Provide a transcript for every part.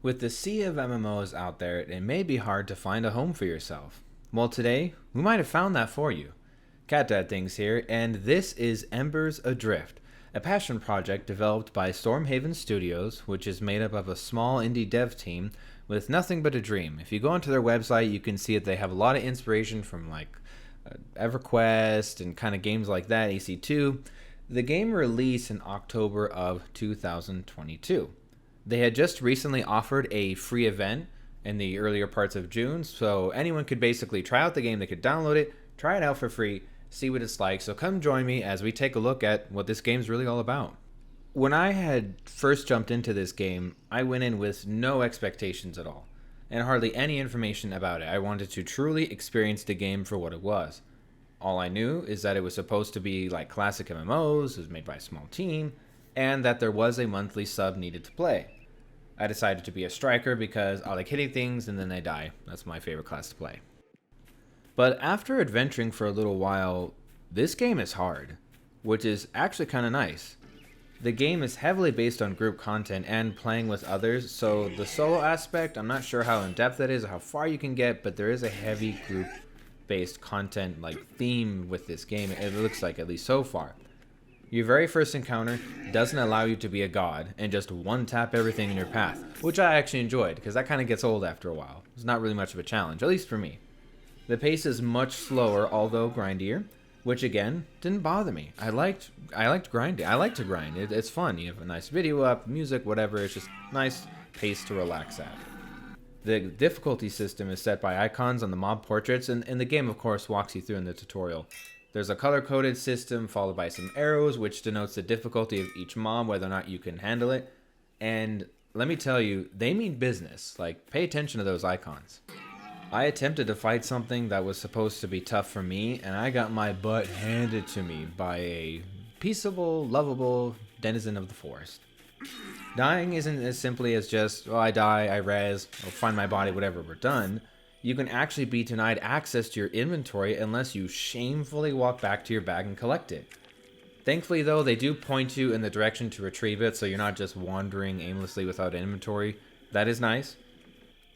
With the sea of MMOs out there, it may be hard to find a home for yourself. Well, today, we might have found that for you. Cat Dad Things here, and this is Embers Adrift, a passion project developed by Stormhaven Studios, which is made up of a small indie dev team with nothing but a dream. If you go onto their website, you can see that they have a lot of inspiration from EverQuest and kind of games like that, AC2. The game released in October of 2022. They had just recently offered a free event in the earlier parts of June, so anyone could basically try out the game. They could download it, try it out for free, see what it's like. So come join me as we take a look at what this game's really all about. When I had first jumped into this game, I went in with no expectations at all, and hardly any information about it. I wanted to truly experience the game for what it was. All I knew is that it was supposed to be like classic MMOs, it was made by a small team, and that there was a monthly sub needed to play. I decided to be a striker because I like hitting things and then they die. That's my favorite class to play. But after adventuring for a little while, this game is hard, which is actually kind of nice. The game is heavily based on group content and playing with others, so the solo aspect, I'm not sure how in-depth that is or how far you can get, but there is a heavy group-based content theme with this game, it looks like, at least so far. Your very first encounter doesn't allow you to be a god and just one-tap everything in your path, which I actually enjoyed, because that kind of gets old after a while. It's not really much of a challenge, at least for me. The pace is much slower, although grindier, which again, didn't bother me. I liked grinding. I like to grind. It's fun. You have a nice video up, music, whatever. It's just nice pace to relax at. The difficulty system is set by icons on the mob portraits, and the game, of course, walks you through in the tutorial. There's a color-coded system followed by some arrows, which denotes the difficulty of each mob, whether or not you can handle it. And let me tell you, they mean business. Pay attention to those icons. I attempted to fight something that was supposed to be tough for me, and I got my butt handed to me by a peaceable, lovable denizen of the forest. Dying isn't as simply as just, I die, I res, I'll find my body, whatever, we're done. You can actually be denied access to your inventory unless you shamefully walk back to your bag and collect it. Thankfully, though, they do point you in the direction to retrieve it, so you're not just wandering aimlessly without inventory. That is nice.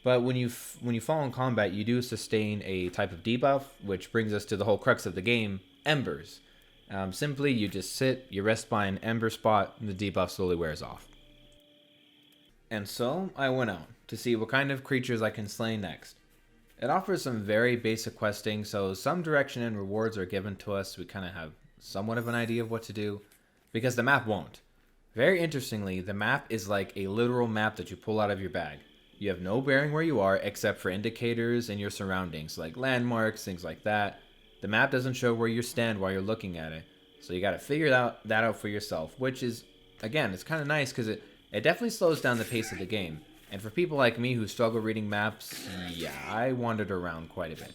But when you fall in combat, you do sustain a type of debuff, which brings us to the whole crux of the game, Embers. Simply, you just sit, you rest by an Ember spot, and the debuff slowly wears off. And so, I went out to see what kind of creatures I can slay next. It offers some very basic questing, so some direction and rewards are given to us so we kind of have somewhat of an idea of what to do, because the map won't. Very interestingly, the map is like a literal map that you pull out of your bag. You have no bearing where you are except for indicators and your surroundings, like landmarks, things like that. The map doesn't show where you stand while you're looking at it, so you got to figure that out for yourself, which is, again, it's kind of nice because it definitely slows down the pace of the game. And for people like me who struggle reading maps, yeah, I wandered around quite a bit.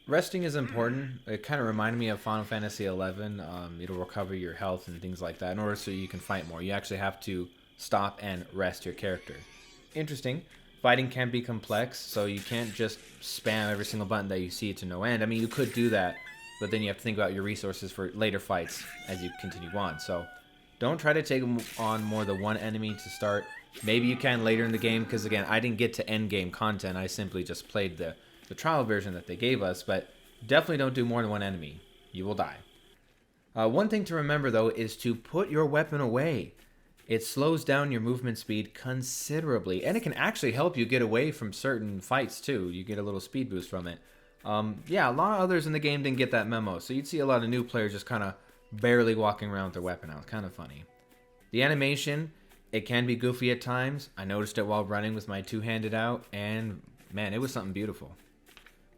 Resting is important. It kind of reminded me of Final Fantasy XI. It'll recover your health and things like that in order so you can fight more. You actually have to stop and rest your character. Interesting. Fighting can be complex, so you can't just spam every single button that you see to no end. I mean, you could do that, but then you have to think about your resources for later fights as you continue on. So don't try to take on more than one enemy to start. Maybe you can later in the game, because again, I didn't get to end game content. I simply just played the trial version that they gave us, but definitely don't do more than one enemy. You will die. One thing to remember, though, is to put your weapon away. It slows down your movement speed considerably, and it can actually help you get away from certain fights, too. You get a little speed boost from it. Yeah, a lot of others in the game didn't get that memo, so you'd see a lot of new players just kind of barely walking around with their weapon out. Kind of funny. The animation, it can be goofy at times. I noticed it while running with my two-handed out, and man, it was something beautiful.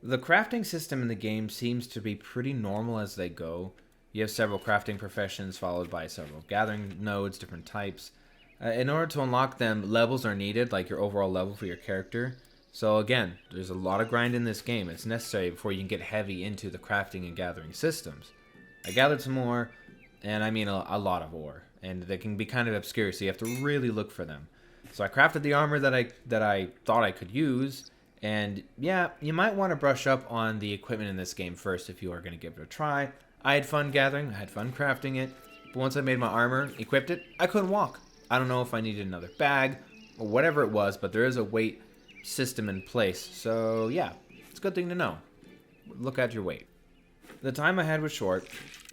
The crafting system in the game seems to be pretty normal as they go. You have several crafting professions followed by several gathering nodes, different types. In order to unlock them, levels are needed, like your overall level for your character. So again, there's a lot of grind in this game. It's necessary before you can get heavy into the crafting and gathering systems. I gathered some ore, and I mean a lot of ore. And they can be kind of obscure, so you have to really look for them. So I crafted the armor that I thought I could use, and yeah, you might want to brush up on the equipment in this game first if you are going to give it a try. I had fun gathering, I had fun crafting it, but once I made my armor, equipped it, I couldn't walk. I don't know if I needed another bag whatever it was, but there is a weight system in place. So yeah, it's a good thing to know. Look at your weight. The time I had was short,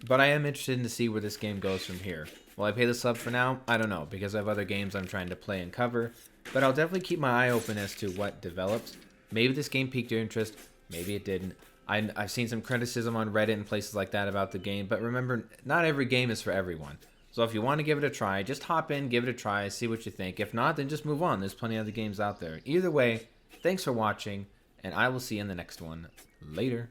but I am interested to see where this game goes from here. Will I pay the sub for now? I don't know, because I have other games I'm trying to play and cover, but I'll definitely keep my eye open as to what develops. Maybe this game piqued your interest, maybe it didn't. I've seen some criticism on Reddit and places like that about the game, but remember, not every game is for everyone. So if you want to give it a try, just hop in, give it a try, see what you think. If not, then just move on. There's plenty of other games out there. Either way, thanks for watching, and I will see you in the next one. Later.